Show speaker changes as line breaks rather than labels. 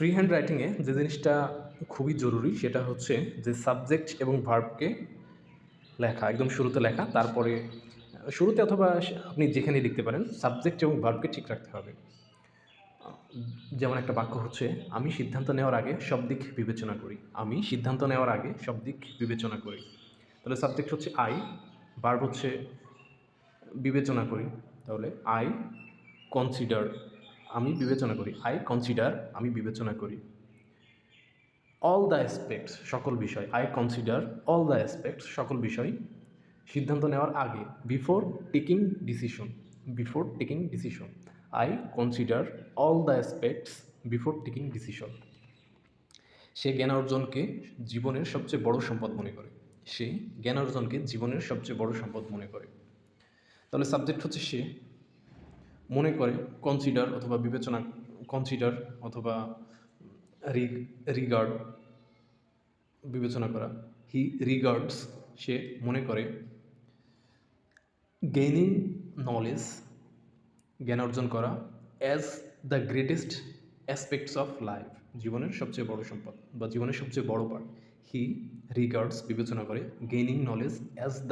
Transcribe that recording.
Free hand রাইটিংয়ে যে জিনিসটা খুবই জরুরি সেটা হচ্ছে যে সাবজেক্ট এবং ভার্বকে লেখা, একদম শুরুতে লেখা, তারপরে শুরুতে অথবা আপনি যেখানেই লিখতে পারেন সাবজেক্ট এবং ভার্বকে ঠিক রাখতে হবে। যেমন একটা বাক্য হচ্ছে, আমি সিদ্ধান্ত নেওয়ার আগে সব দিক বিবেচনা করি। আমি সিদ্ধান্ত নেওয়ার আগে সব দিক বিবেচনা করি। তাহলে সাবজেক্ট হচ্ছে আই, ভার্ব হচ্ছে বিবেচনা করি। তাহলে আই কনসিডার, আমি বিবেচনা করি। আই কনসিডার, আমি বিবেচনা করি। অল দ্য অ্যাসপেক্টস, সকল বিষয়। I consider all the aspects, সকল বিষয়। সিদ্ধান্ত নেওয়ার আগে, before taking decision, before taking decision. I consider all the aspects before taking decision. সে জ্ঞান অর্জনকে জীবনের সবচেয়ে বড় সম্পদ মনে করে। সে জ্ঞান অর্জনকে জীবনের সবচেয়ে বড় সম্পদ মনে করে। তাহলে সাবজেক্ট হচ্ছে সে, মনে করে কনসিডার অথবা বিবেচনা, কনসিডার অথবা রিগার্ড, বিবেচনা করা। হি রিগার্ডস, সে মনে করে। গেইনিং নলেজ, জ্ঞান অর্জন করা। As the greatest aspects of life, জীবনের সবচেয়ে বড় সম্পদ বা জীবনের সবচেয়ে বড় পার্ট। হি রিগার্ডস, বিবেচনা করে। Gaining knowledge as the